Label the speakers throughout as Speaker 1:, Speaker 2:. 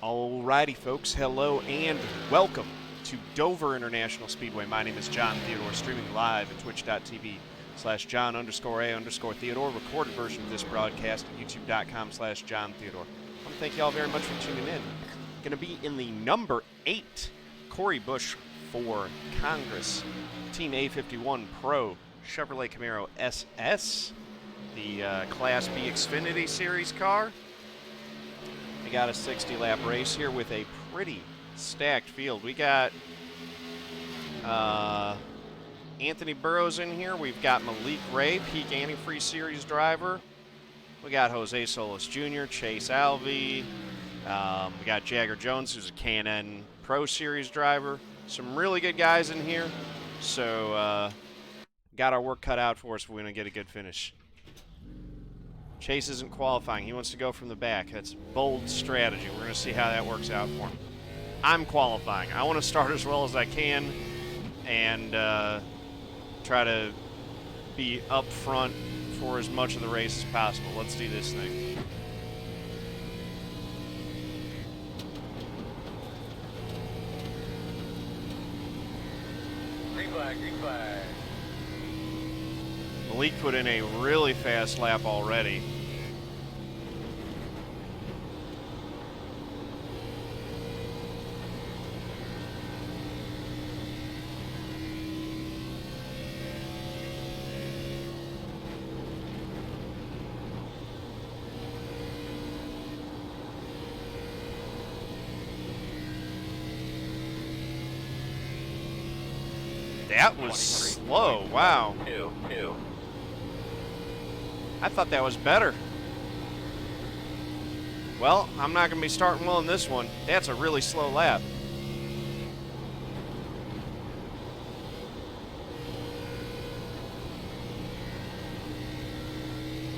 Speaker 1: Alrighty, folks, hello and welcome to Dover International Speedway. My name is John Theodore, streaming live at twitch.tv/John_A_Theodore. Recorded version of this broadcast at youtube.com/John Theodore. I want to thank you all very much for tuning in. Going to be in the number 8 Corey Busch for Congress Team A51 Pro Chevrolet Camaro SS, the Class B Xfinity Series car. We got a 60-lap race here with a pretty stacked field. We got Anthony Burroughs in here. We've got Malik Ray, Peak Antifreeze Series driver. We got Jose Solis Jr., Chase Alvey. We got Jagger Jones, who's a K&N Pro Series driver. Some really good guys in here. So got our work cut out for us if we're going to get a good finish. Chase isn't qualifying. He wants to go from the back. That's bold strategy. We're going to see how that works out for him. I'm qualifying. I want to start as well as I can and try to be up front for as much of the race as possible. Let's do this thing.
Speaker 2: Green flag, green flag.
Speaker 1: Malik put in a really fast lap already. That was slow, wow.
Speaker 2: Ew.
Speaker 1: I thought that was better. Well, I'm not going to be starting well in this one. That's a really slow lap.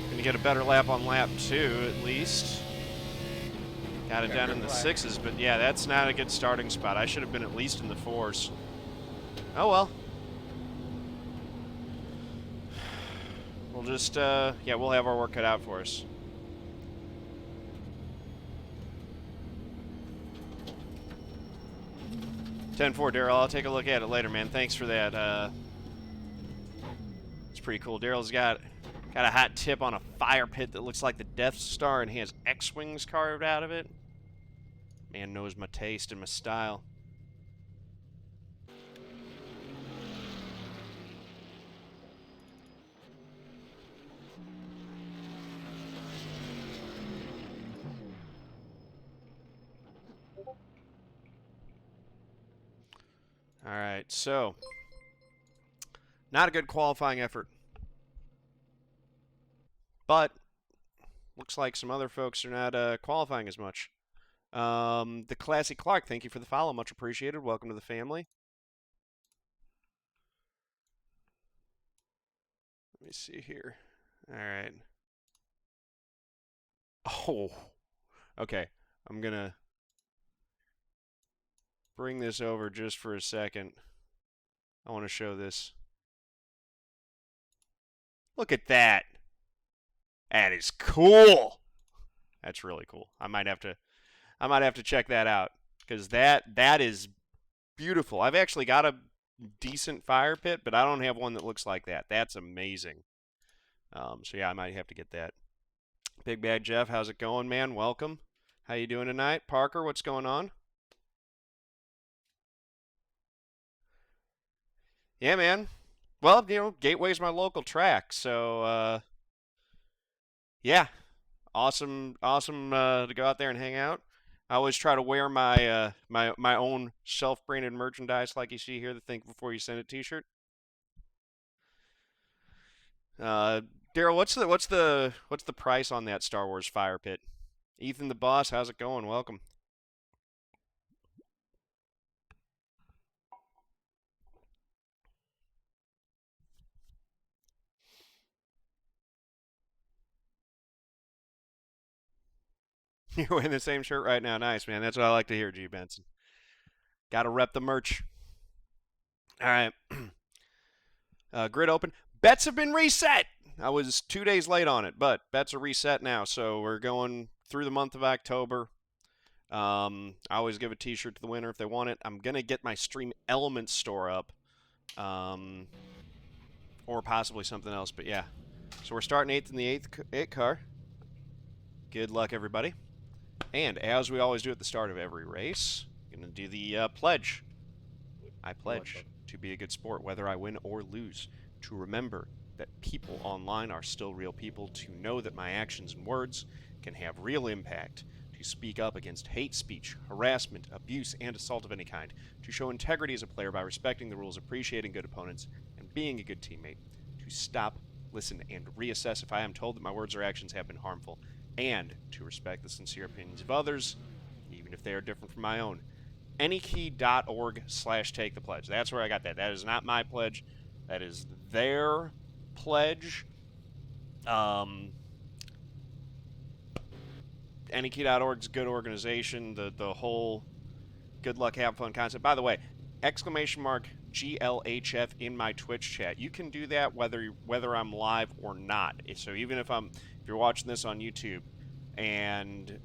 Speaker 1: Going to get a better lap on lap 2 at least. Got it down in the 6s, but yeah, that's not a good starting spot. I should have been at least in the 4s. Oh well. We'll just, yeah, we'll have our work cut out for us. $10-4, Daryl. I'll take a look at it later, man. Thanks for that. It's pretty cool. Daryl's got a hot tip on a fire pit that looks like the Death Star and has X-Wings carved out of it. Man knows my taste and my style. All right, so not a good qualifying effort, but looks like some other folks are not qualifying as much. The Classy Clark, thank you for the follow, much appreciated. Welcome to the family. Let me see here. All right. Oh, okay. I'm gonna bring this over just for a second. I want to show this. Look at that. That is cool. That's really cool. I might have to check that out because that is beautiful. I've actually got a decent fire pit, but I don't have one that looks like that. That's amazing. So yeah, I might have to get that. Big Bad Jeff, how's it going, man? Welcome. How you doing tonight? Parker, what's going on? Yeah, man. Well, you know, Gateway's my local track, so yeah, awesome to go out there and hang out. I always try to wear my my own self-branded merchandise, like you see here, the Think Before You Send It T-shirt. Daryl, what's the price on that Star Wars fire pit? Ethan the boss, how's it going? Welcome. You're wearing the same shirt right now. Nice, man. That's what I like to hear, G. Benson. Got to rep the merch. All right. Grid open. Bets have been reset. I was 2 days late on it, but bets are reset now. So we're going through the month of October. I always give a t-shirt to the winner if they want it. I'm going to get my Stream Elements store up, or possibly something else, but yeah. So we're starting 8th in the 8 car. Good luck, everybody. And as we always do at the start of every race, I'm going to do the pledge. I pledge to be a good sport, whether I win or lose, to remember that people online are still real people, to know that my actions and words can have real impact, to speak up against hate speech, harassment, abuse, and assault of any kind, to show integrity as a player by respecting the rules, appreciating good opponents, and being a good teammate, to stop, listen, and reassess if I am told that my words or actions have been harmful, and to respect the sincere opinions of others, even if they are different from my own. Anykey.org/take the pledge. That's where I got that. That is not my pledge. That is their pledge. Anykey.org is a good organization. The whole good luck, have fun concept. By the way, !GLHF in my Twitch chat. You can do that whether I'm live or not. So even if you're watching this on YouTube and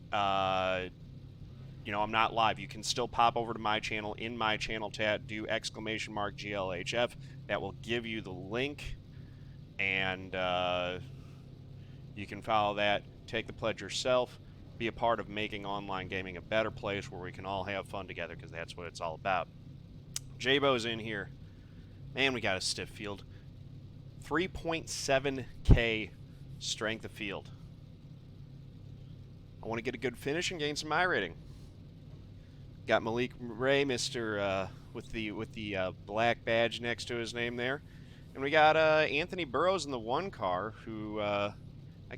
Speaker 1: I'm not live, you can still pop over to my channel, in my channel chat, do !GLHF. That will give you the link, and you can follow that, take the pledge yourself, be a part of making online gaming a better place where we can all have fun together, because that's what it's all about. J-Bo's in here. Man, we got a stiff field. 3.7K strength of field. I want to get a good finish and gain some iRating. Got Malik Ray, Mr. with the black badge next to his name there, and we got Anthony Burroughs in the 1 car, who I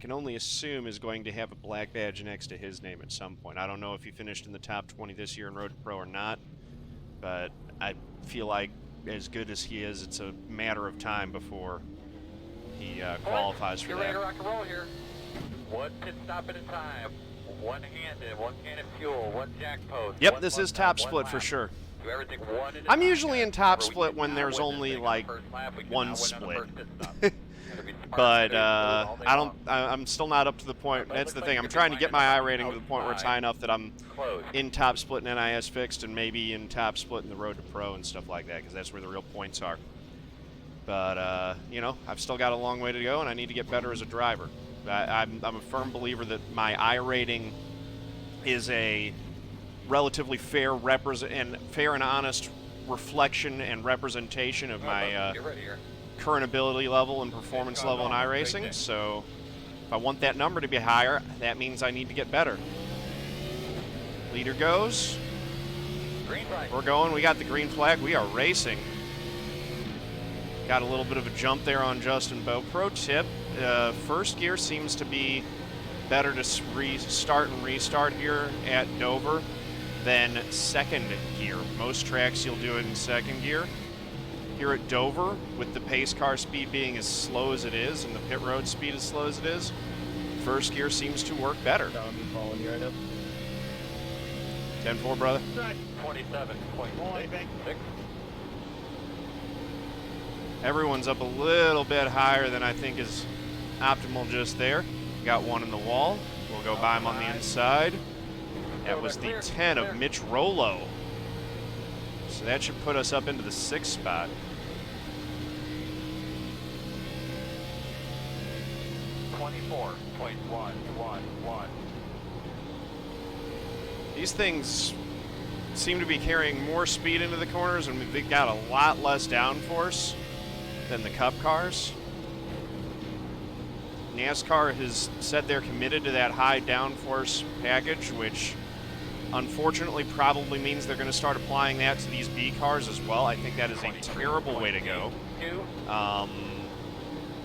Speaker 1: can only assume is going to have a black badge next to his name at some point. I don't know if he finished in the top 20 this year in Road to Pro or not, but I feel like as good as he is, it's a matter of time before he qualifies for that.
Speaker 2: You're ready to rock and roll here. 1 pit stop at a time. 1 can of fuel, 1 jack post.
Speaker 1: Yep, this is top split for sure. I'm usually in top split when there's only like 1 split. But I'm still not up to the point. That's the thing. I'm trying to get my iRating to the point where it's high enough that I'm in top split in NIS fixed and maybe in top split in the Road to Pro and stuff like that, because that's where the real points are. But I've still got a long way to go, and I need to get better as a driver. I'm a firm believer that my iRating is a relatively fair and honest reflection and representation of my current ability level and performance level in iRacing. So if I want that number to be higher, that means I need to get better. Leader goes. We're going. We got the green flag. We are racing. Got a little bit of a jump there on Justin Bo. Pro tip, first gear seems to be better to start and restart here at Dover than second gear. Most tracks you'll do it in second gear. Here at Dover, with the pace car speed being as slow as it is and the pit road speed as slow as it is, first gear seems to work better. 10-4, brother.
Speaker 2: 27.6.
Speaker 1: Everyone's up a little bit higher than I think is optimal just there. Got one in the wall. We'll go by him on the inside. That was the 10 of Mitch Rollo. So that should put us up into the 6th spot. These things seem to be carrying more speed into the corners, and they've got a lot less downforce than the Cup cars. NASCAR has said they're committed to that high downforce package, which unfortunately probably means they're going to start applying that to these B cars as well. I think that is a terrible way to go.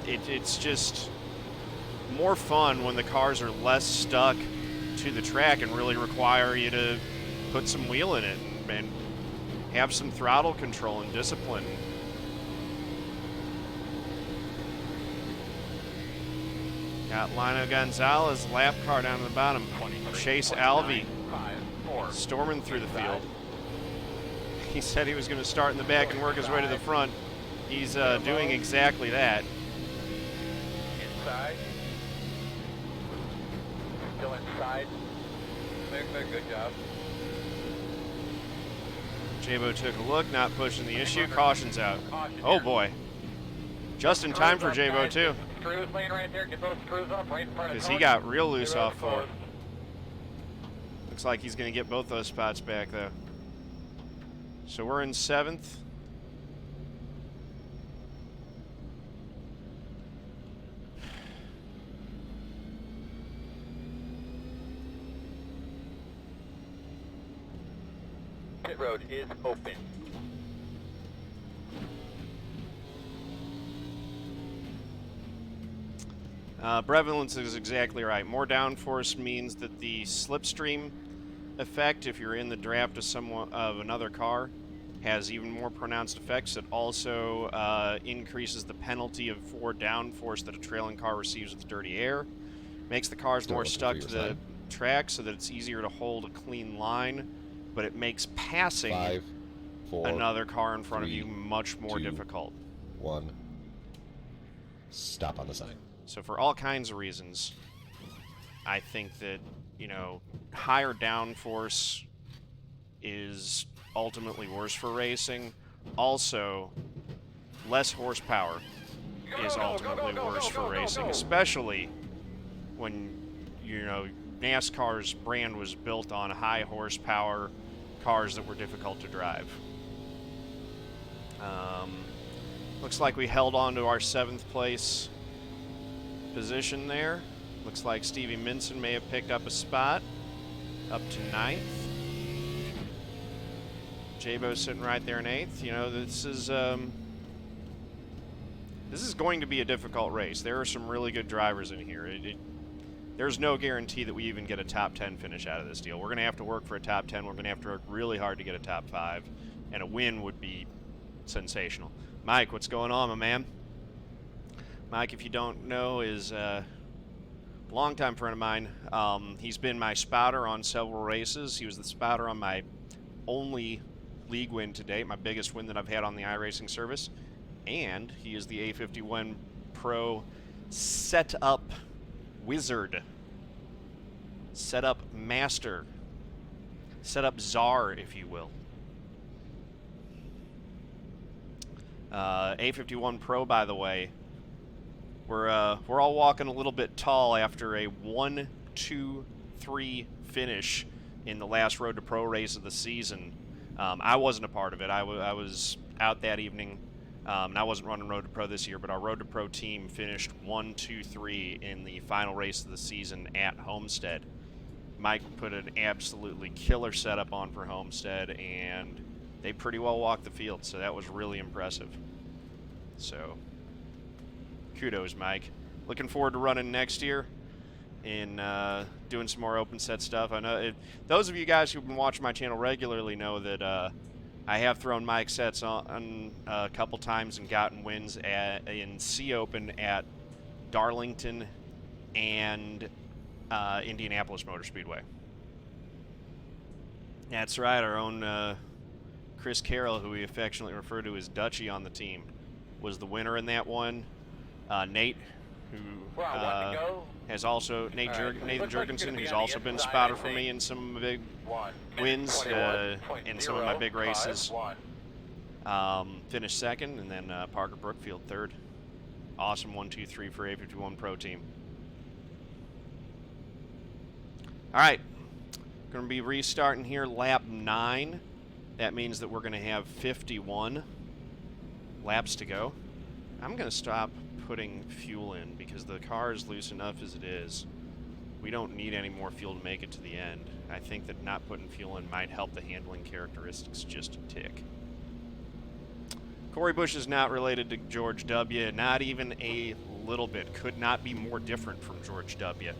Speaker 1: It's just more fun when the cars are less stuck to the track and really require you to put some wheel in it and have some throttle control and discipline. Got Lino Gonzalez, lap car down to the bottom. Chase Alvey storming through the field. He said he was going to start in the back and work his way to the front. He's doing exactly that.
Speaker 2: Inside. Still inside. Mix. Good job.
Speaker 1: Jabo took a look, not pushing the issue. Caution's out.
Speaker 2: Caution
Speaker 1: Oh
Speaker 2: here.
Speaker 1: boy. Just in time for
Speaker 2: Screws up,
Speaker 1: Jabo
Speaker 2: guys.
Speaker 1: too,
Speaker 2: Screws laying right there. Get those screws up right in front of
Speaker 1: because
Speaker 2: Tony.
Speaker 1: he got real loose
Speaker 2: Zero
Speaker 1: off 4.
Speaker 2: close.
Speaker 1: Looks like he's going to get both those spots back though. So we're in 7th.
Speaker 2: Pit road is open.
Speaker 1: Brevelance is exactly right. More downforce means that the slipstream effect, if you're in the draft of another car, has even more pronounced effects. It also increases the penalty for downforce that a trailing car receives with dirty air. Makes the cars
Speaker 3: Still
Speaker 1: more
Speaker 3: looking
Speaker 1: stuck
Speaker 3: for
Speaker 1: to
Speaker 3: your
Speaker 1: the
Speaker 3: side.
Speaker 1: track so that it's easier to hold a clean line, but it makes passing
Speaker 3: 5, 4,
Speaker 1: another car in front of
Speaker 3: 3,
Speaker 1: you much more
Speaker 3: 2,
Speaker 1: difficult.
Speaker 3: 1. Stop on the sign.
Speaker 1: So for all kinds of reasons, I think that, you know, higher downforce is ultimately worse for racing. Also, less horsepower is ultimately worse for racing, especially when, you know, NASCAR's brand was built on high horsepower cars that were difficult to drive. Looks like we held on to our 7th place position there. Looks like Stevie Minson may have picked up a spot up to 9th. Jabo's sitting right there in 8th. You know, this is going to be a difficult race. There are some really good drivers in here. There's no guarantee that we even get a top 10 finish out of this deal. We're going to have to work for a top 10. We're going to have to work really hard to get a top 5, and a win would be sensational. Mike, what's going on, my man? Mike, if you don't know, is a longtime friend of mine. He's been my spotter on several races. He was the spotter on my only league win to date, my biggest win that I've had on the iRacing service. And he is the A51 Pro setup wizard, setup master, setup czar, if you will. A51 Pro, by the way, we're all walking a little bit tall after a 1-2-3 finish in the last Road to Pro race of the season. I wasn't a part of it. I was out that evening, and I wasn't running Road to Pro this year, but our Road to Pro team finished 1-2-3 in the final race of the season at Homestead. Mike put an absolutely killer setup on for Homestead, and they pretty well walked the field, so that was really impressive. So, kudos, Mike. Looking forward to running next year and doing some more open set stuff. I know those of you guys who've been watching my channel regularly know that I have thrown Mike sets on a couple times and gotten wins in C Open at Darlington and Indianapolis Motor Speedway. That's right, our own Chris Carroll, who we affectionately refer to as Dutchie on the team, was the winner in that one. Nate, who has also, Nathan Jurgensen, who's also been spotter for me in some big wins in some of my big races, finished 2nd, and then Parker Brookfield 3rd. Awesome 1-2-3 for A51 Pro team. All right, going to be restarting here lap 9. That means that we're going to have 51 laps to go. I'm going to stop putting fuel in because the car is loose enough as it is. We don't need any more fuel to make it to the end. I think that not putting fuel in might help the handling characteristics just a tick. Corey Bush is not related to George W., not even a little bit. Could not be more different from George W.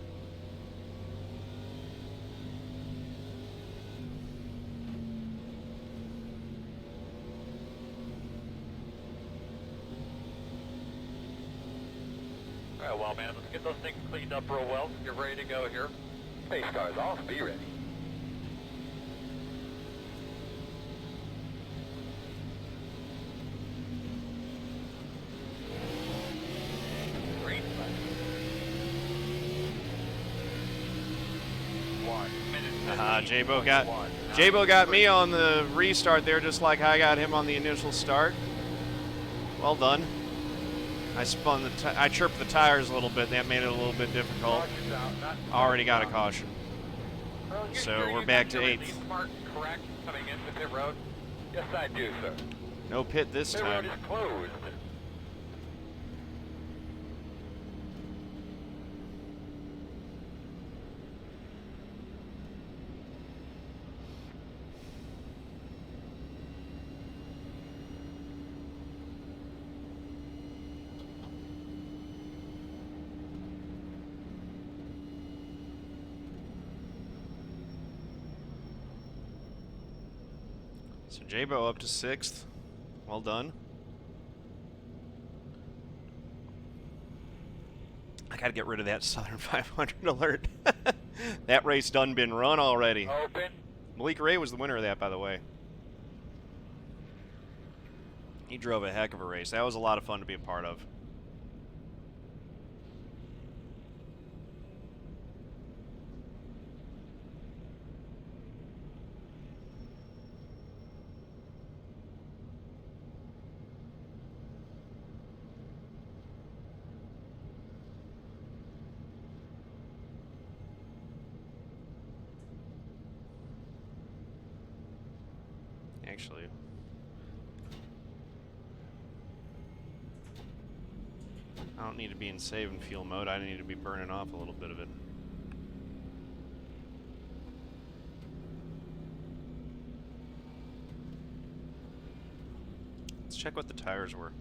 Speaker 2: All right, well, man, let's get those things cleaned up real well. Get ready to go here. Space cars off, be ready. Green flag. 1 minute.
Speaker 1: J-Bo got me on the restart there, just like I got him on the initial start. Well done. I chirped the tires a little bit. That made it a little bit difficult. Already got a caution. So we're back to 8th.
Speaker 2: Correct, coming into pit road? Yes, I do, sir.
Speaker 1: No pit this time.
Speaker 2: Pit road is closed.
Speaker 1: So J-Bo up to 6th. Well done. I gotta get rid of that Southern 500 alert. That race done been run already.
Speaker 2: Open.
Speaker 1: Malik Ray was the winner of that, by the way. He drove a heck of a race. That was a lot of fun to be a part of. Actually, I don't need to be in save and fuel mode. I need to be burning off a little bit of it. Let's check what the tires were.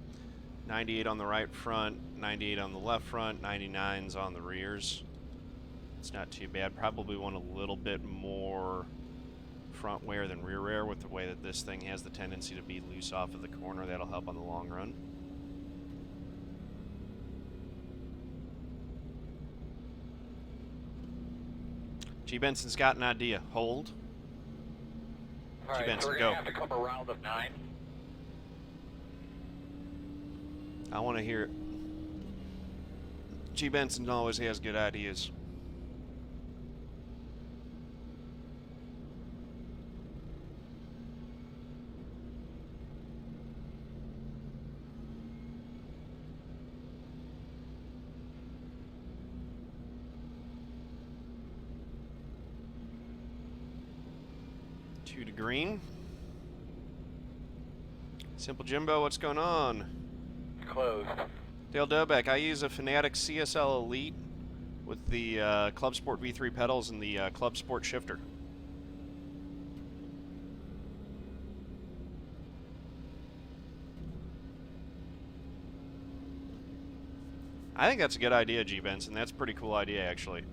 Speaker 1: 98 on the right front, 98 on the left front, 99s on the rears. It's not too bad. Probably want a little bit more front wear than rear wear with the way that this thing has the tendency to be loose off of the corner. That'll help on the long run. G. Benson's got an idea. Hold.
Speaker 2: All right,
Speaker 1: G. Benson,
Speaker 2: so we're
Speaker 1: go.
Speaker 2: going to have to come a round of 9.
Speaker 1: I want to hear it. G. Benson always has good ideas. To green. Simple Jimbo, what's going on?
Speaker 2: Closed.
Speaker 1: Dale Dobeck, I use a Fanatec CSL Elite with the Club Sport V3 pedals and the Club Sport shifter. I think that's a good idea, G. Benson. That's a pretty cool idea, actually.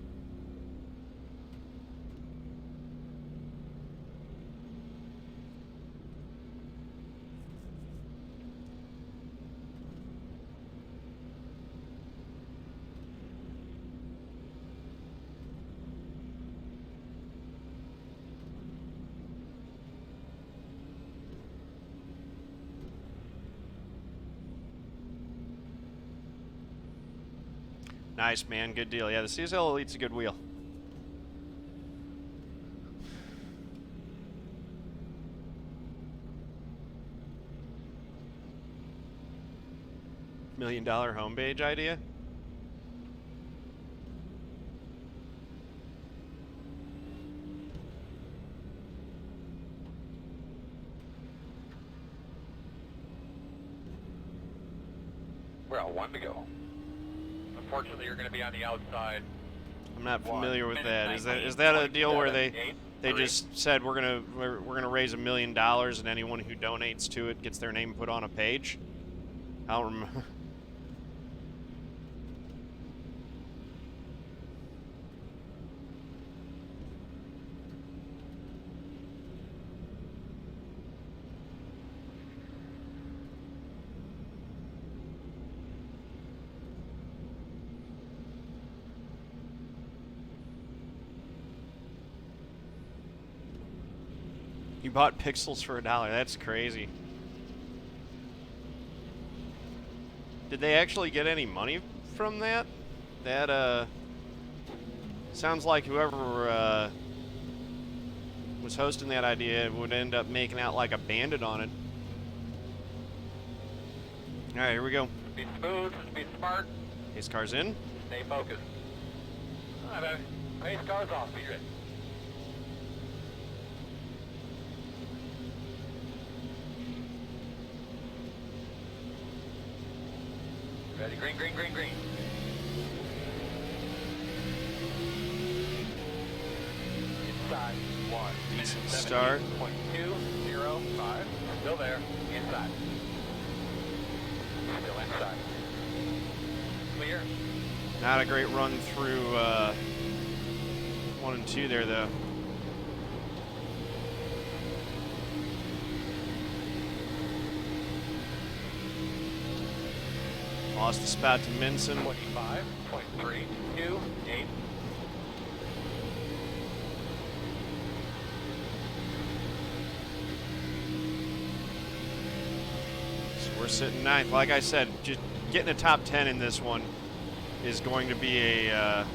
Speaker 1: Nice, man. Good deal. Yeah, the CSL Elite's a good wheel. $1 million homepage idea?
Speaker 2: Well, 1 to go. Unfortunately, you're going to be on the outside.
Speaker 1: I'm not familiar with that. Is that a deal where they just said we're gonna raise $1 million and anyone who donates to it gets their name put on a page? I don't remember. You bought pixels for $1. That's crazy. Did they actually get any money from that? That sounds like whoever was hosting that idea would end up making out like a bandit on it. All right, here we go.
Speaker 2: Be smooth, be smart,
Speaker 1: Pace car's in.
Speaker 2: stay focused. All right, baby. Pace car's off, be ready. Ready, green, green, green, green. Inside, 1.
Speaker 1: Decent start.
Speaker 2: 17.205. Still there. Inside. Still inside. Clear.
Speaker 1: Not a great run through 1 and 2 there, though. Lost the spot to Minson.
Speaker 2: 25.328.
Speaker 1: So we're sitting 9th. Like I said, just getting a top 10 in this one is going to be an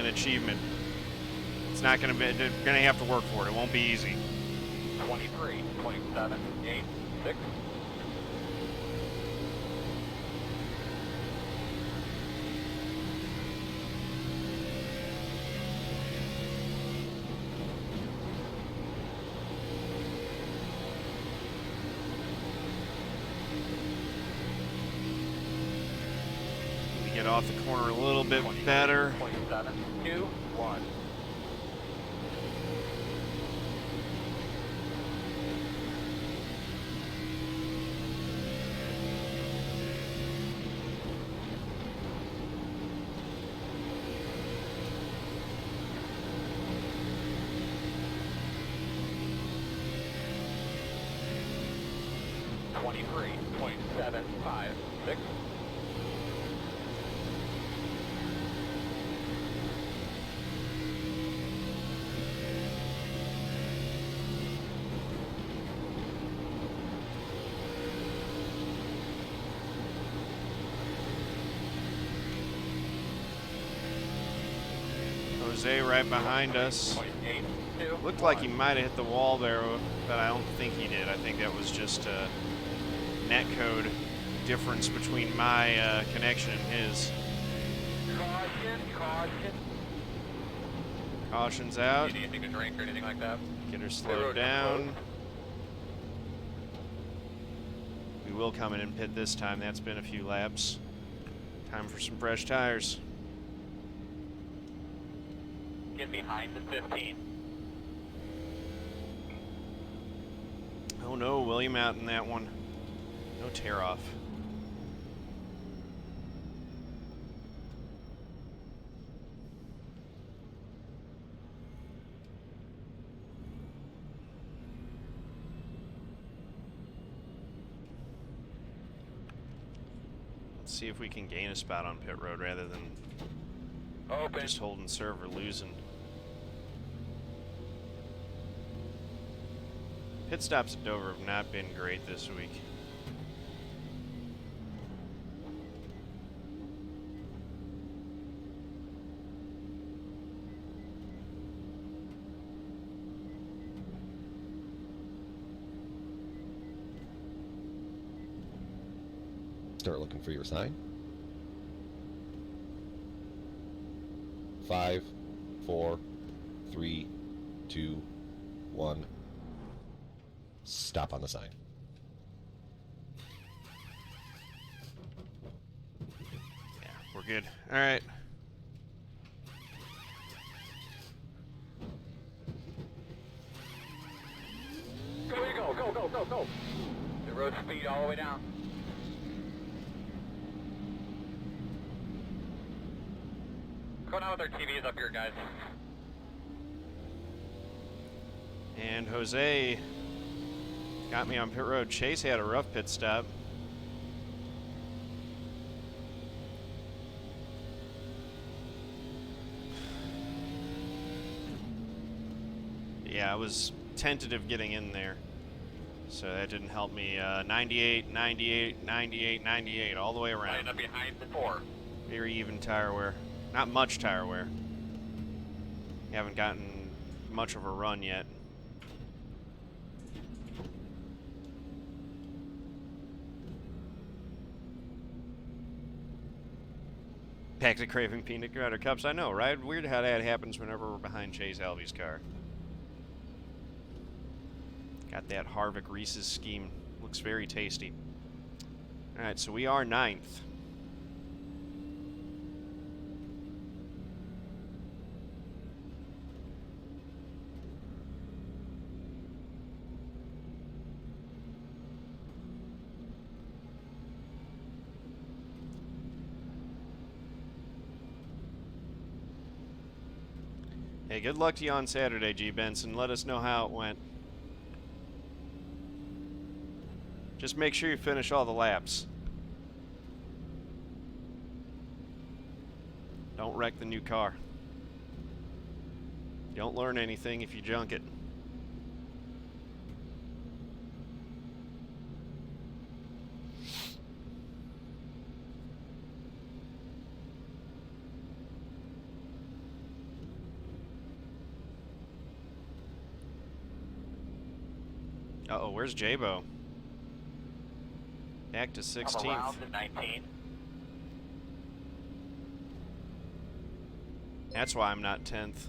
Speaker 1: achievement. It's not going to be. They're going to have to work for it. It won't be easy.
Speaker 2: 23.786.
Speaker 1: Get off the corner a little bit better.
Speaker 2: 27.21. .756.
Speaker 1: Jose right behind us. Looked like he might have hit the wall there, but I don't think he did. I think that was just a net code difference between my connection and his.
Speaker 2: Caution, caution.
Speaker 1: Caution's out.
Speaker 2: Do you need anything to drink or anything like that?
Speaker 1: Get her slowed down. We will come in and pit this time. That's been a few laps. Time for some fresh tires.
Speaker 2: Get behind the 15.
Speaker 1: Oh no, William out in that one. No tear off. Let's see if we can gain a spot on pit road rather than
Speaker 2: Open.
Speaker 1: just holding serve or losing. Pit stops at Dover have not been great this week.
Speaker 3: Start looking for your sign. 5, 4, 3, 2, 1. Stop on the sign.
Speaker 1: Yeah, we're good. All right.
Speaker 2: Go, go, go, go, go. The road speed all the way down. Going on with our TVs up here, guys.
Speaker 1: And Jose got me on pit road. Chase had a rough pit stop. Yeah, I was tentative getting in there, so that didn't help me. 98, 98, 98, 98, all the way around.
Speaker 2: Lining up behind the 4.
Speaker 1: Very even tire wear. Not much tire wear. Haven't gotten much of a run yet. Back to craving peanut butter cups. I know, right? Weird how that happens whenever we're behind Chase Alvey's car. Got that Harvick Reese's scheme. Looks very tasty. Alright, so we are 9th. Hey, good luck to you on Saturday, G. Benson. Let us know how it went. Just make sure you finish all the laps. Don't wreck the new car. Don't learn anything if you junk it. Uh-oh, where's J-Bo? Back to 16th.
Speaker 2: Around to 19.
Speaker 1: That's why I'm not 10th.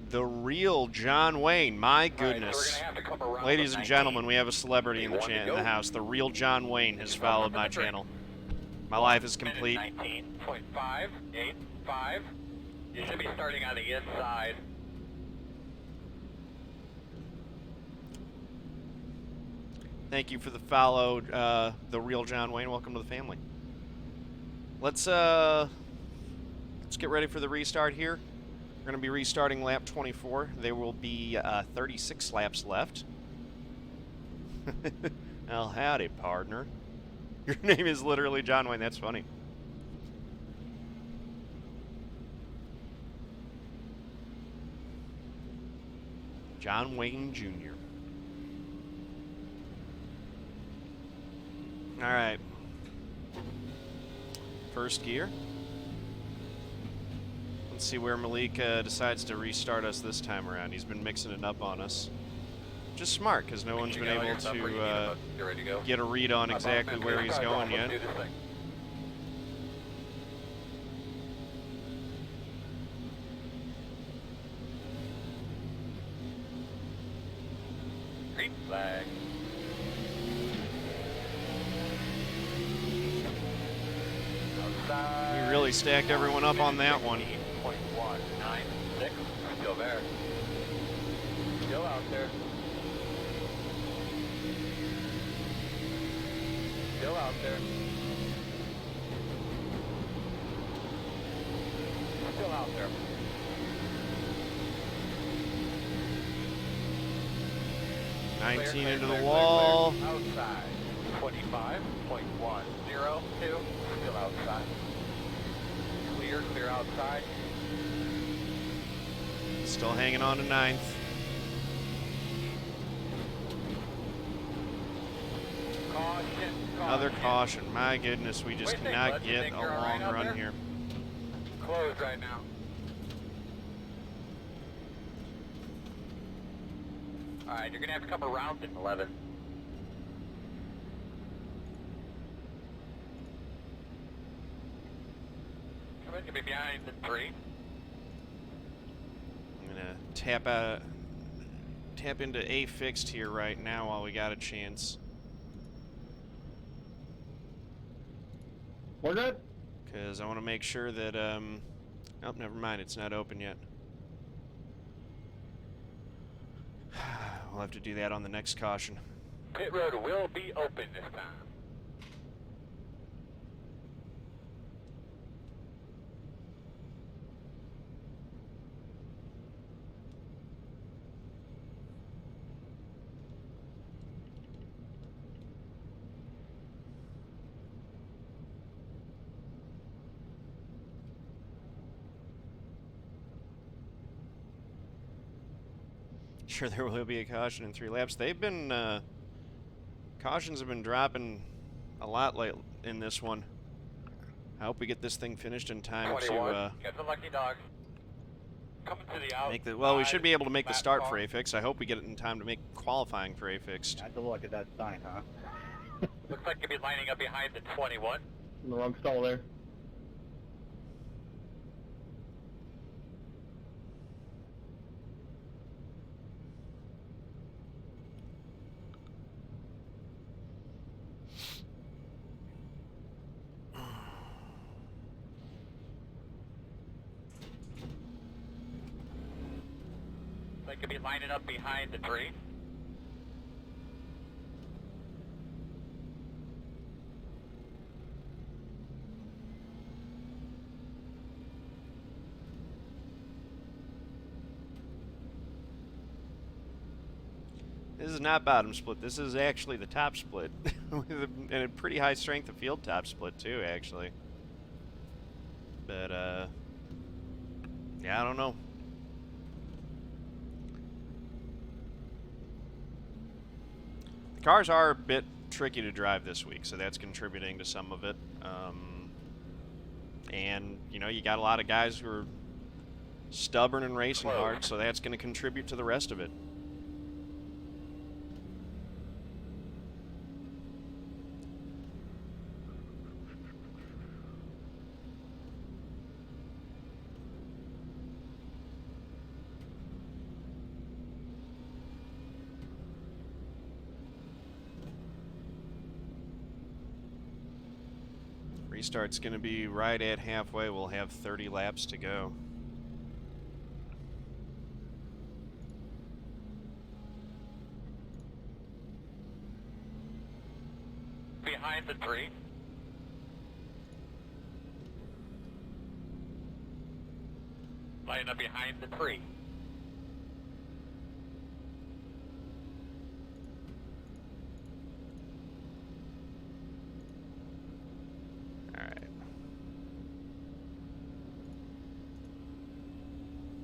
Speaker 1: The real John Wayne, my goodness.
Speaker 2: Right,
Speaker 1: Ladies and gentlemen, we have a celebrity in the house. The real John Wayne has followed my channel. My life is complete.
Speaker 2: 19.585. You should be starting on the inside.
Speaker 1: Thank you for the follow, the real John Wayne. Welcome to the family. Let's get ready for the restart here. We're going to be restarting lap 24. There will be 36 laps left. Well, howdy, partner. Your name is literally John Wayne. That's funny. John Wayne Jr. All right. First gear. Let's see where Malik decides to restart us this time around. He's been mixing it up on us. Just smart, because no one's been able to get a read on exactly where he's going yet.
Speaker 2: Green flag.
Speaker 1: We really stacked everyone up on that one.
Speaker 2: 0.196. Still there. Still out there. Still out there. Still out there. Clear,
Speaker 1: 19
Speaker 2: clear,
Speaker 1: into
Speaker 2: clear,
Speaker 1: the
Speaker 2: clear,
Speaker 1: wall.
Speaker 2: clear. Outside. 25.102. Still outside. Clear, clear outside.
Speaker 1: Still hanging on to 9th.
Speaker 2: Caution,
Speaker 1: Another
Speaker 2: caution.
Speaker 1: caution. My goodness, we just
Speaker 2: What do you think,
Speaker 1: cannot
Speaker 2: bud? You
Speaker 1: get
Speaker 2: think
Speaker 1: a
Speaker 2: you're all
Speaker 1: long
Speaker 2: right out
Speaker 1: run
Speaker 2: there?
Speaker 1: here.
Speaker 2: Closed right now. Alright, you're gonna have to come around in 11. Come in, you'll be behind in 3.
Speaker 1: I'm gonna tap into A fixed here right now while we got a chance.
Speaker 4: We're good.
Speaker 1: Because I want to make sure that, oh, never mind, it's not open yet. We'll have to do that on the next caution.
Speaker 2: Pit road will be open this time.
Speaker 1: Sure, there will be a caution in 3 laps. They've been, cautions have been dropping a lot late in this one. I hope we get this thing finished in time
Speaker 2: 21.
Speaker 1: to,
Speaker 2: Get the lucky dog. Coming to the out.
Speaker 1: Well, we should be able to make the start for A-Fix. I hope we get it in time to make qualifying for A-Fix.
Speaker 4: I have to look at that sign, huh?
Speaker 2: Looks like you'll be lining up behind the 21.
Speaker 4: In the wrong stall there.
Speaker 2: Like you'll be lining up behind the 3.
Speaker 1: This is not bottom split. This is actually the top split. And a pretty high strength of field top split, too, actually. But, yeah, I don't know. The cars are a bit tricky to drive this week, so that's contributing to some of it. And, you know, you got a lot of guys who are stubborn and racing hard, so that's going to contribute to the rest of it. Restart's going to be right at halfway. We'll have 30 laps to go.
Speaker 2: Behind the 3. Lining up behind the 3.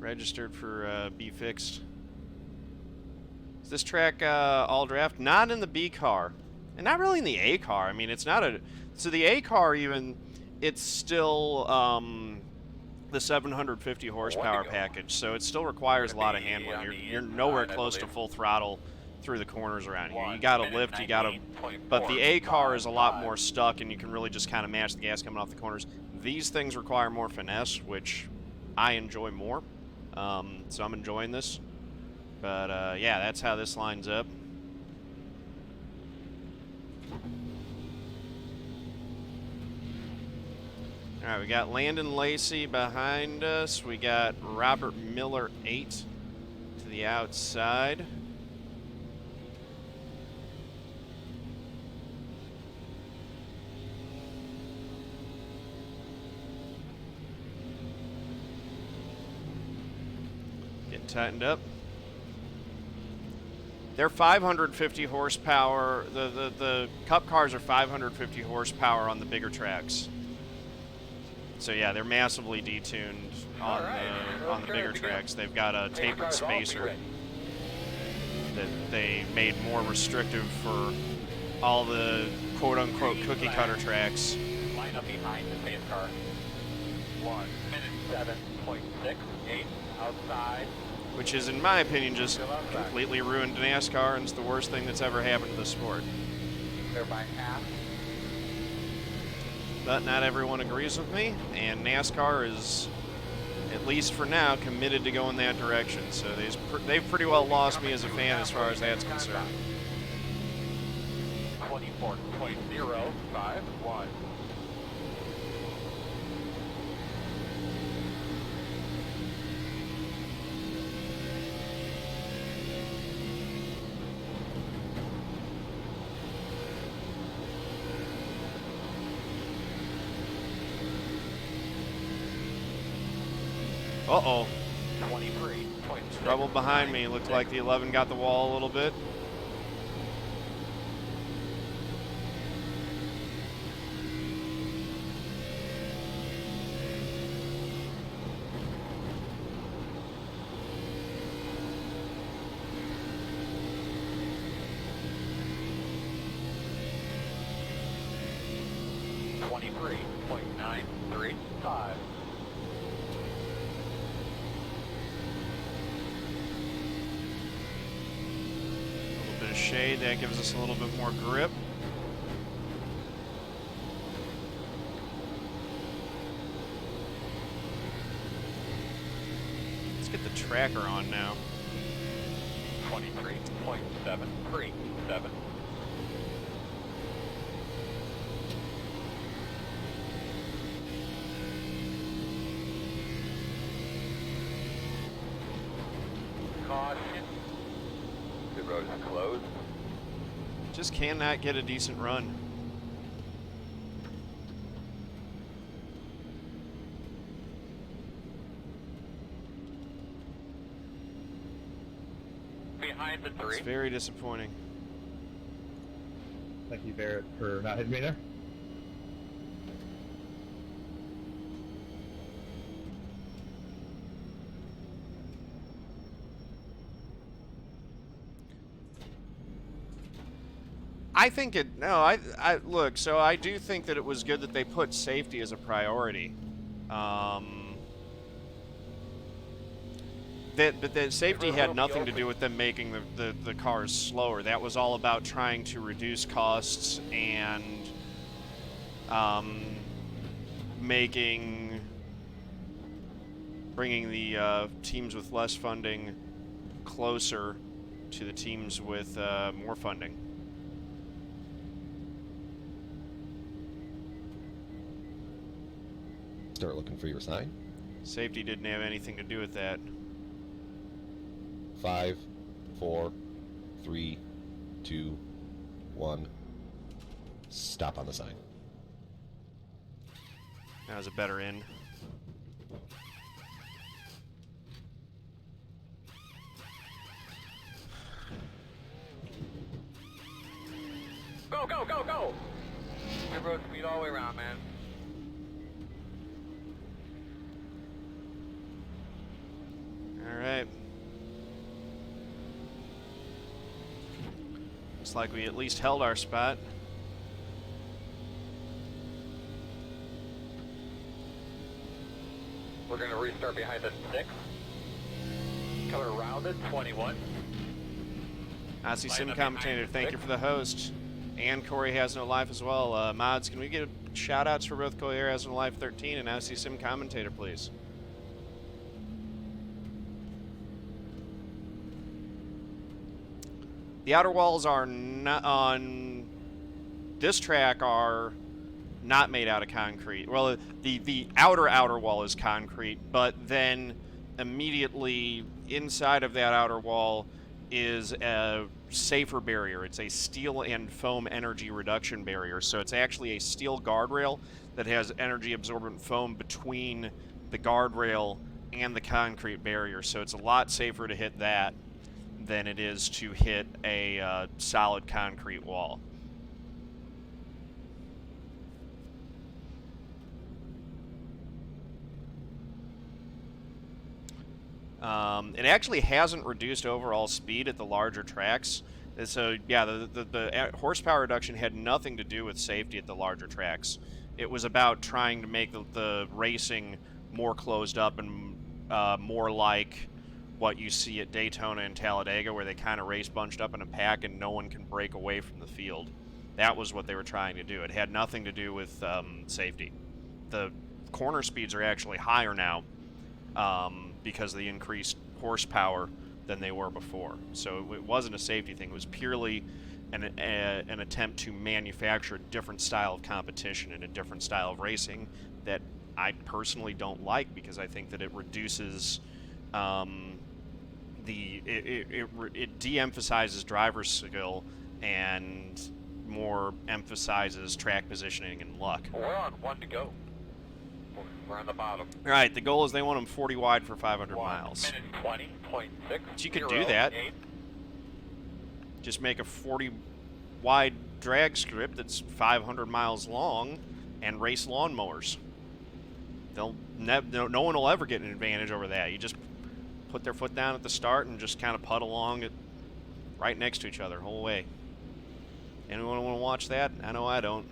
Speaker 1: Registered for B fixed. Is this track all draft? Not in the B car, and not really in the A car. I mean, it's not a. So the A car even, it's still the 750 horsepower package, so it still requires a lot of handling. You're nowhere close to full throttle through the corners around here. You got to lift, you got to. But the A car is a lot more stuck, and you can really just kind of match the gas coming off the corners. These things require more finesse, which I enjoy more. So I'm enjoying this, but yeah, that's how this lines up. All right, we got Landon Lacey behind us. We got Robert Miller8 to the outside. Tightened up. They're 550 horsepower. The Cup cars are 550 horsepower on the bigger tracks. So yeah, they're massively detuned on the bigger tracks. They've got a tapered spacer that they made more restrictive for all the quote-unquote cookie cutter tracks.
Speaker 2: Line up behind the pace car. 1 minute 7.68 outside.
Speaker 1: Which is, in my opinion, just completely ruined NASCAR, and it's the worst thing that's ever happened to the sport.
Speaker 2: They're by half.
Speaker 1: But not everyone agrees with me, and NASCAR is, at least for now, committed to going that direction. So they've pretty well lost me as a fan as far as that's concerned.
Speaker 2: 24.051.
Speaker 1: Uh-oh.
Speaker 2: 23.
Speaker 1: Trouble behind me. Looked like the 11 got the wall a little bit. bit of shade. That gives us a little bit more grip. Let's get the tracker on now.
Speaker 2: 23.737. Caution. The road is closed.
Speaker 1: Just cannot get a decent run.
Speaker 2: Behind the
Speaker 1: It's
Speaker 2: three.
Speaker 1: very disappointing.
Speaker 4: Thank you, Barrett, for not hitting me there.
Speaker 1: I think it, no, I look, so I do think that it was good that they put safety as a priority. But the safety had nothing to do with them making the cars slower. That was all about trying to reduce costs and bringing the teams with less funding closer to the teams with more funding.
Speaker 3: Start looking for your sign.
Speaker 1: Safety didn't have anything to do with that.
Speaker 3: 5, 4, 3, 2, 1. Stop on the sign.
Speaker 1: That was a better end.
Speaker 2: Go, go, go, go! Good road speed all the way around, man.
Speaker 1: Alright. Looks like we at least held our spot.
Speaker 2: We're going to restart behind the 6. Coming around it, 21.
Speaker 1: Aussie Sim
Speaker 2: Line up
Speaker 1: Commentator,
Speaker 2: behind the
Speaker 1: thank you
Speaker 2: six.
Speaker 1: for the host. And Corey Has No Life as well. Mods, can we get shout outs for both Corey Has No Life 13 and Aussie Sim Commentator, please? The outer walls are not on this track are not made out of concrete. Well, the outer wall is concrete, but then immediately inside of that outer wall is a safer barrier. It's a steel and foam energy reduction barrier. So it's actually a steel guardrail that has energy absorbent foam between the guardrail and the concrete barrier. So it's a lot safer to hit that than it is to hit a solid concrete wall. It actually hasn't reduced overall speed at the larger tracks. And so, yeah, the horsepower reduction had nothing to do with safety at the larger tracks. It was about trying to make the racing more closed up and more like what you see at Daytona and Talladega, where they kind of race bunched up in a pack and no one can break away from the field. That was what they were trying to do. It had nothing to do with safety. The corner speeds are actually higher now because of the increased horsepower than they were before. So it wasn't a safety thing. It was purely an attempt to manufacture a different style of competition and a different style of racing that I personally don't like, because I think that it reduces it de-emphasizes driver's skill and more emphasizes track positioning and luck.
Speaker 2: We're on 1 to go. We're on the bottom.
Speaker 1: All right, the goal is they want them 40 wide for 500 miles.
Speaker 2: 1 minute 20.6.
Speaker 1: So you could do that. Just make a 40 wide drag strip that's 500 miles long and race lawnmowers. No one will ever get an advantage over that. You just put their foot down at the start and just kind of putt along it right next to each other the whole way. Anyone want to watch that? I know I don't.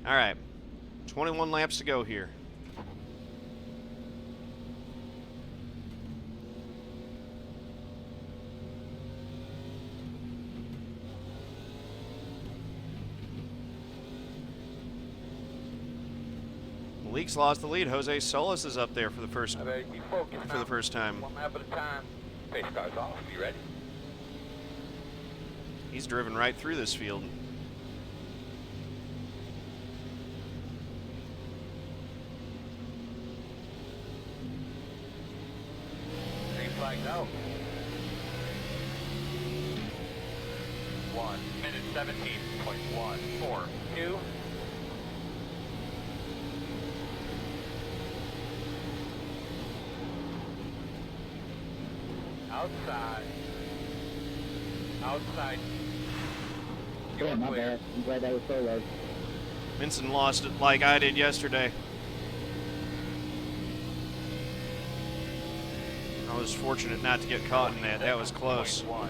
Speaker 1: All right, 21 laps to go here. Malik's lost the lead. Jose Solis is up there for the first
Speaker 2: Be focused
Speaker 1: for
Speaker 2: now.
Speaker 1: the first time.
Speaker 2: One lap at a time. Pace car's off. You ready?
Speaker 1: He's driven right through this field.
Speaker 2: Green flags out. 1 minute 17.142. Outside. Outside. You
Speaker 5: Yeah,
Speaker 2: are
Speaker 5: my
Speaker 2: clear.
Speaker 5: bad. I'm glad that was solo.
Speaker 1: Minson lost it like I did yesterday. I was fortunate not to get caught in that. That was close.
Speaker 2: 1.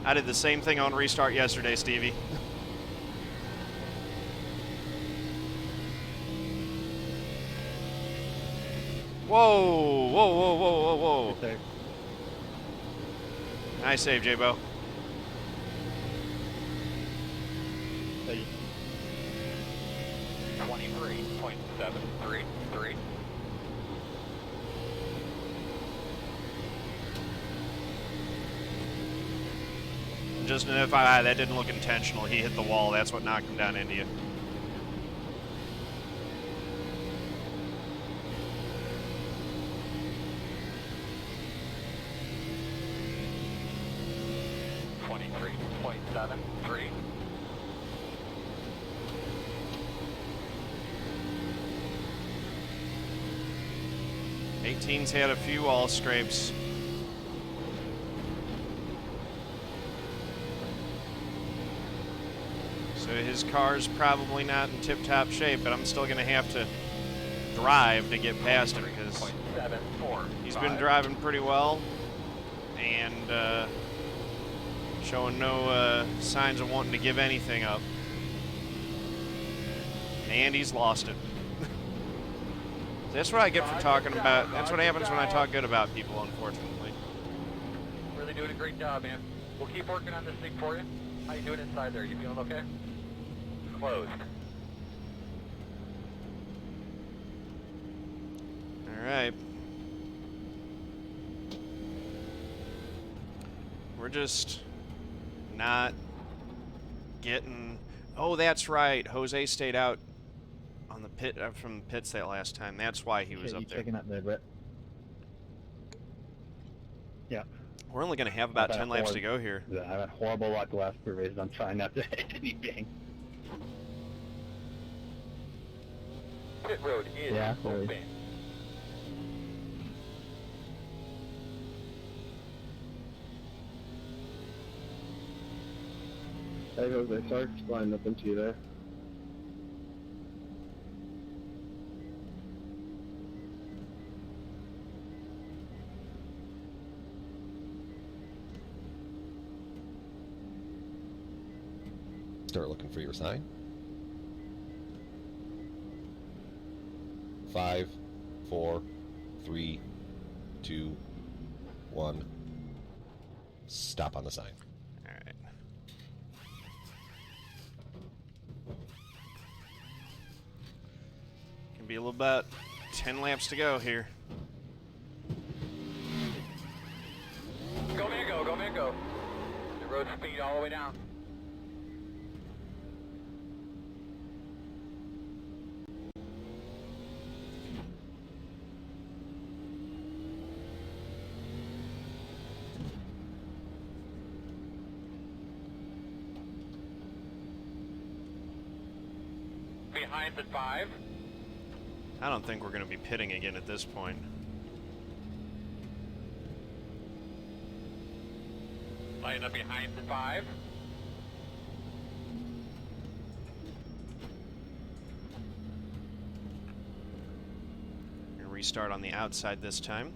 Speaker 1: I did the same thing on restart yesterday, Stevie. Whoa, whoa, whoa, whoa, whoa, whoa.
Speaker 4: Good save.
Speaker 1: Nice save, J-Bo.
Speaker 4: Thank you.
Speaker 2: 23.733.
Speaker 1: Just an FYI, that didn't look intentional. He hit the wall. That's what knocked him down into you.
Speaker 2: .73.
Speaker 1: 18's had a few wall scrapes. So his car's probably not in tip-top shape, but I'm still going to have to drive to get past him because
Speaker 2: 3.74.
Speaker 1: he's been driving pretty well and showing no signs of wanting to give anything up. And he's lost it. That's what I get for talking about. That's what happens when I talk good about people, unfortunately.
Speaker 2: Really doing a great job, man. We'll keep working on this thing for you. How you doing inside there? You feeling okay? Closed.
Speaker 1: All right. We're just not getting... Oh, that's right. Jose stayed out on the pit from the pits that last time. That's why he was
Speaker 4: Shit,
Speaker 1: up
Speaker 4: you
Speaker 1: there.
Speaker 4: checking out there, Brett? Yeah.
Speaker 1: We're only going to have about
Speaker 4: I've had
Speaker 1: 10 laps
Speaker 4: hor-
Speaker 1: to go here.
Speaker 4: Yeah, I had horrible luck the last 2 races. I'm trying not to hit anything.
Speaker 2: Pit road is
Speaker 4: Yeah,
Speaker 2: open.
Speaker 4: really.
Speaker 5: Hey, Jose, sorry for sliding up into you there.
Speaker 3: Start looking for your sign. 5, 4, 3, 2, 1. Stop on the sign.
Speaker 1: All right. Can be a little about 10 laps to go here.
Speaker 2: Go, man, go. Go, man, go. The road speed all the way down. Behind at 5.
Speaker 1: I don't think we're going to be pitting again at this point.
Speaker 2: Line up behind at 5.
Speaker 1: Going to restart on the outside this time.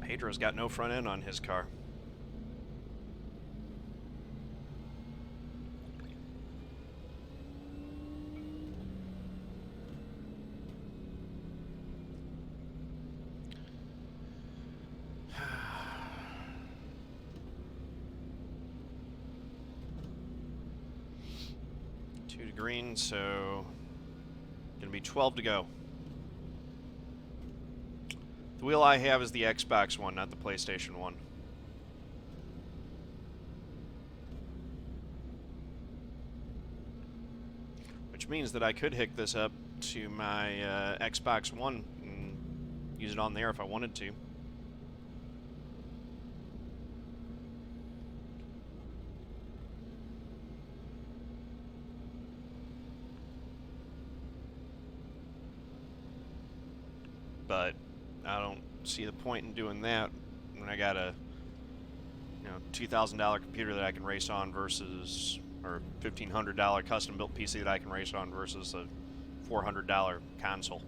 Speaker 1: Pedro's got no front end on his car. red, green, so gonna be 12 to go. The wheel I have is the Xbox one, not the PlayStation one. Which means that I could hook this up to my Xbox One and use it on there if I wanted to. But I don't see the point in doing that when I got a $2,000 computer that I can race on versus, or $1,500 custom-built PC that I can race on versus a $400 console.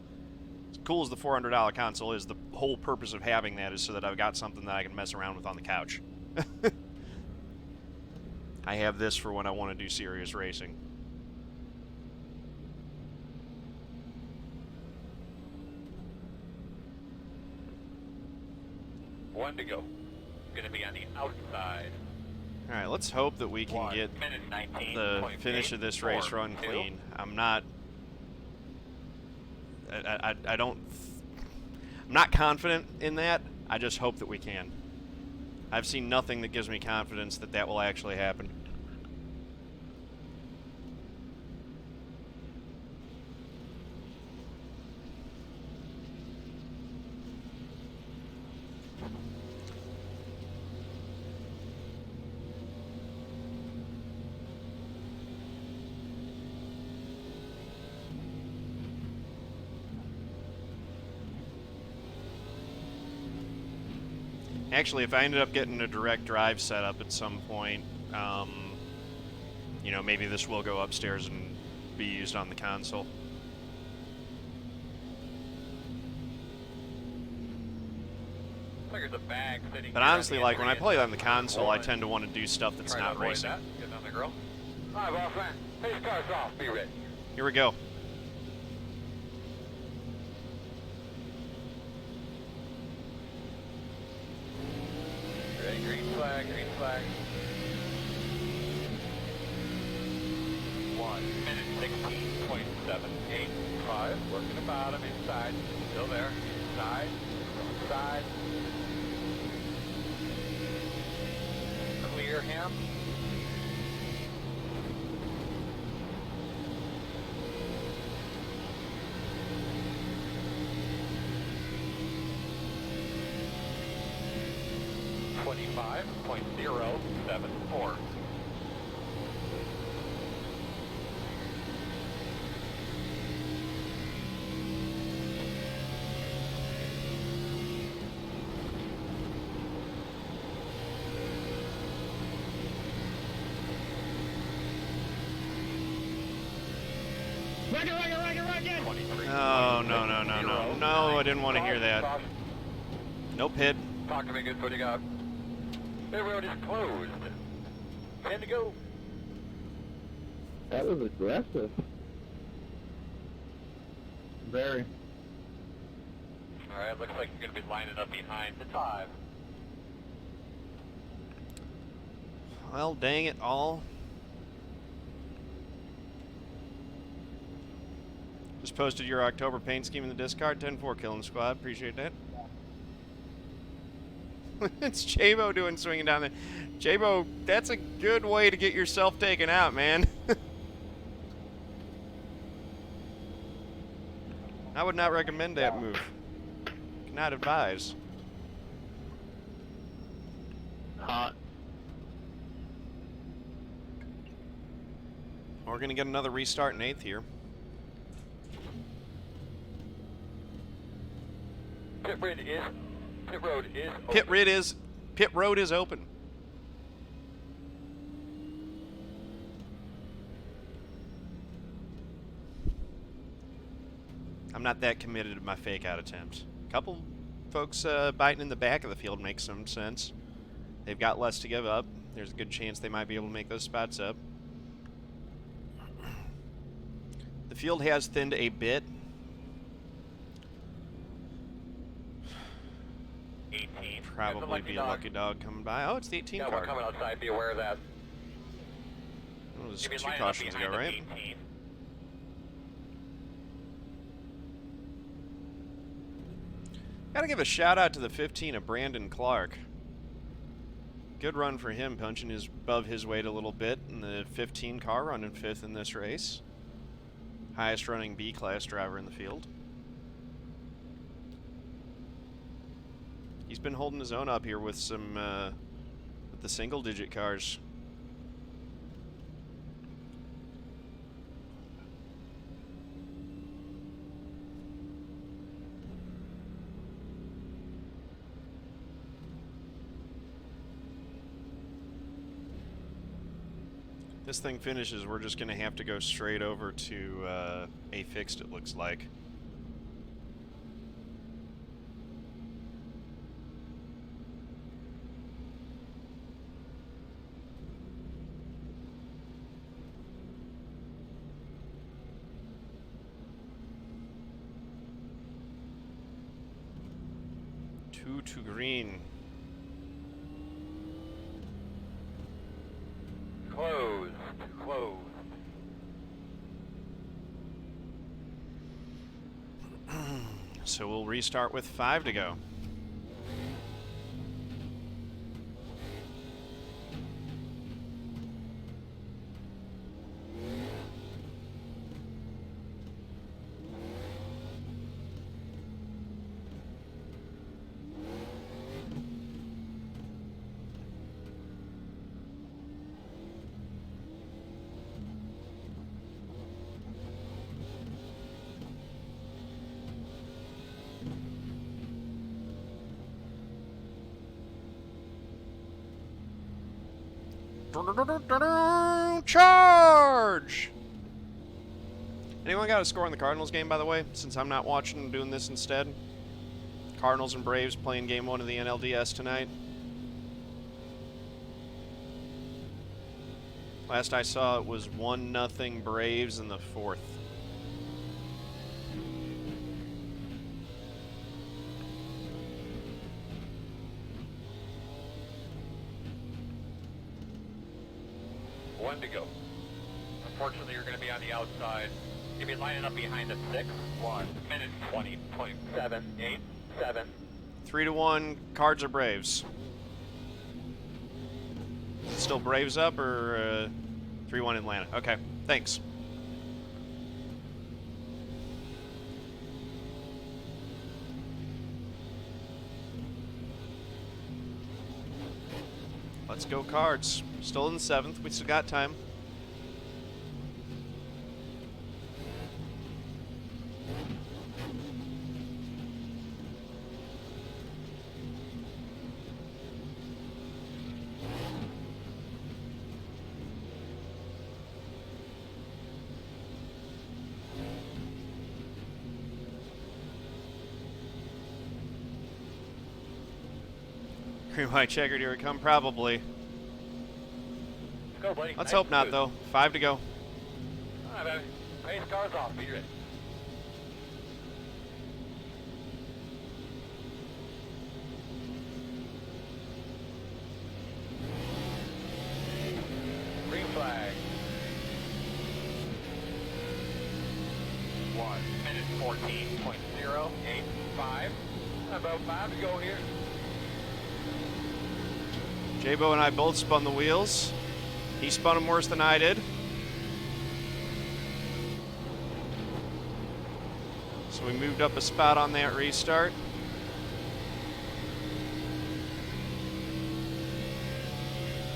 Speaker 1: As cool as the $400 console is, the whole purpose of having that is so that I've got something that I can mess around with on the couch. I have this for when I want to do serious racing.
Speaker 2: One to go. Gonna be on the outside.
Speaker 1: Alright, let's hope that we can get the finish of this race run clean. I'm not confident in that. I just hope that we can. I've seen nothing that gives me confidence that that will actually happen. Actually, if I ended up getting a direct drive set up at some point, maybe this will go upstairs and be used on the console. But honestly, like, when I play on the console, I tend to want to do stuff that's not racing.
Speaker 2: Get on the grill. All right, well, friend, take your cars off. Be ready.
Speaker 1: Here we go.
Speaker 2: Ready, green flag, green flag. 1 minute 16.785. Working the bottom, inside. Still there. Inside. Inside. Clear him. .074.
Speaker 1: Oh, no, no, no, no. No, I didn't want to hear that. Nope, hit.
Speaker 2: Talk to me, good, what do you got? The road is closed. 10 to go.
Speaker 5: That was aggressive.
Speaker 4: Very.
Speaker 2: Alright, looks like you're going to be lining up behind the 5.
Speaker 1: Well, dang it all. Just posted your October paint scheme in the Discard. 10-4 killing squad. Appreciate that. It's Jabo doing swinging down there. Jabo, that's a good way to get yourself taken out, man. I would not recommend that move. Cannot advise.
Speaker 4: Hot.
Speaker 1: We're going to get another restart in 8th here.
Speaker 2: Pit road is open.
Speaker 1: Pit road is open. I'm not that committed to my fake out attempt. A couple folks biting in the back of the field makes some sense. They've got less to give up. There's a good chance they might be able to make those spots up. The field has thinned a bit.
Speaker 2: 18.
Speaker 1: Probably be a lucky dog coming by. Oh, it's the 18
Speaker 2: got
Speaker 1: car.
Speaker 2: one coming outside. Be aware of that.
Speaker 1: It was
Speaker 2: You'll be
Speaker 1: 2
Speaker 2: lining up
Speaker 1: cautions ago,
Speaker 2: behind the
Speaker 1: right?
Speaker 2: 18.
Speaker 1: Gotta give a shout out to the 15 of Brandon Clark. Good run for him, punching above his weight a little bit in the 15 car, running 5th in this race. Highest running B-class driver in the field. He's been holding his own up here with some with the single-digit cars. This thing finishes, we're just going to have to go straight over to a fixed, it looks like. Two to green.
Speaker 2: Closed. Closed.
Speaker 1: So we'll restart with 5 to go. Charge! Anyone got a score in the Cardinals game, by the way, since I'm not watching and doing this instead? Cardinals and Braves playing game 1 of the NLDS tonight. Last I saw, it was 1-0 Braves in the 4th.
Speaker 2: One to go. Unfortunately, you're going to be on the outside. You'll be lining up behind the 6. 1 minute 20.787.
Speaker 1: 3-1, Cards or Braves? Is it still Braves up or 3-1 Atlanta? Okay, thanks. Let's go Cards. Still in the 7th. We still got time. Green, white, checkered, here we come, probably.
Speaker 2: Go, buddy.
Speaker 1: Let's
Speaker 2: Nice
Speaker 1: hope not,
Speaker 2: move.
Speaker 1: though. 5 to go.
Speaker 2: All right, baby. Pace cars off. Be ready. Green flag. 1 minute 14.085. About 5 to go here.
Speaker 1: J-Bo and I both spun the wheels. He spun them worse than I did. So we moved up a spot on that restart.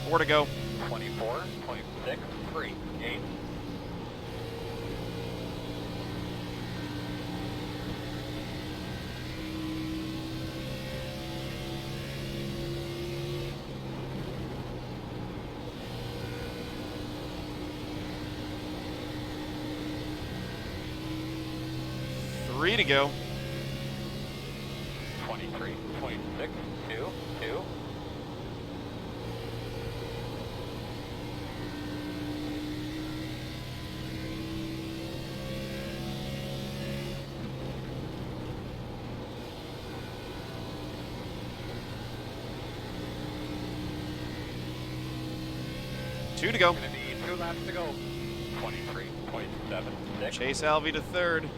Speaker 1: Four to go.
Speaker 2: 24.638.
Speaker 1: Three to go.
Speaker 2: 23.622.
Speaker 1: Two to go.
Speaker 2: Gonna be 2 laps to go. 23.76.
Speaker 1: Chase Alvey to third.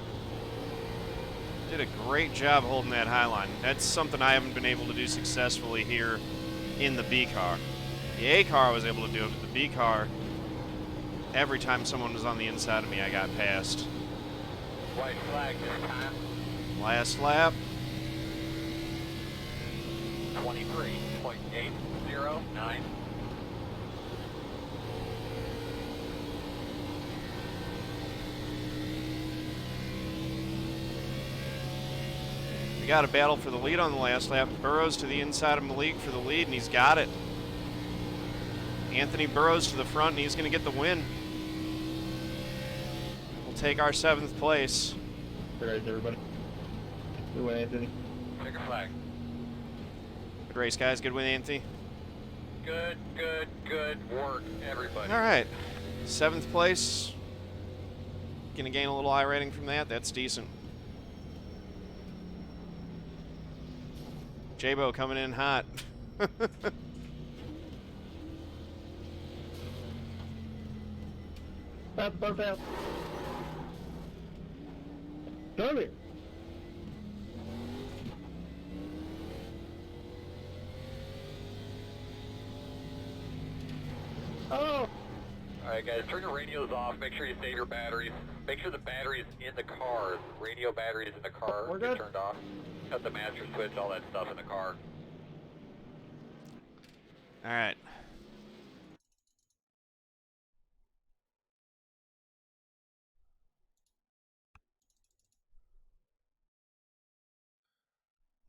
Speaker 1: Did a great job holding that high line. That's something I haven't been able to do successfully here in the B car. The A car I was able to do it, but the B car, every time someone was on the inside of me, I got passed.
Speaker 2: White flag this time.
Speaker 1: Last lap.
Speaker 2: 23.809.
Speaker 1: We got a battle for the lead on the last lap. Burroughs to the inside of Malik for the lead, and he's got it. Anthony Burroughs to the front, and he's going to get the win. We'll take our 7th place.
Speaker 4: Good race, everybody. Good win, Anthony.
Speaker 2: Checker flag.
Speaker 1: Good race, guys. Good win, Anthony.
Speaker 2: Good work, everybody.
Speaker 1: All right. 7th place. Going to gain a little I rating from that. That's decent. J-Bo coming in hot.
Speaker 5: Come here. Oh!
Speaker 2: Alright guys, turn your radios off, make sure you save your batteries. Make sure the batteries in the car, radio batteries in the car
Speaker 5: We're
Speaker 2: get
Speaker 5: good.
Speaker 2: turned off. Cut the master switch, all that stuff in the car.
Speaker 1: All right.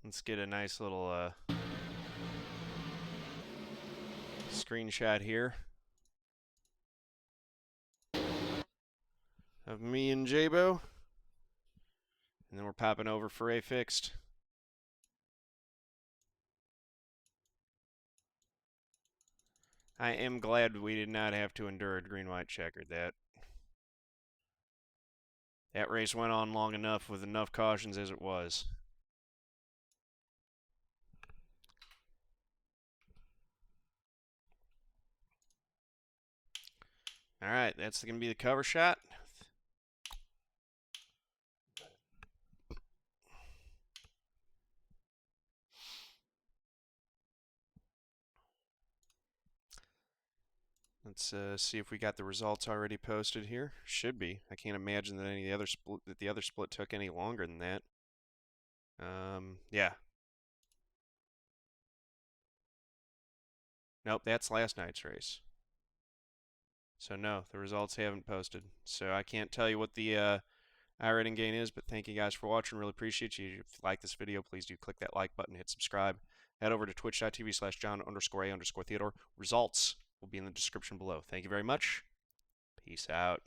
Speaker 1: Let's get a nice little screenshot here of me and J-Bo. And then we're popping over for a fixed. I am glad we did not have to endure a green-white checkered. That race went on long enough with enough cautions as it was. All right, that's going to be the cover shot. Let's see if we got the results already posted here. Should be. I can't imagine that the other split took any longer than that. Yeah. Nope, that's last night's race. So no, the results haven't posted. So I can't tell you what the iRating gain is, but thank you guys for watching. Really appreciate you. If you like this video, please do click that like button, hit subscribe. Head over to twitch.tv/John_A_Theodore. Results will be in the description below. Thank you very much. Peace out.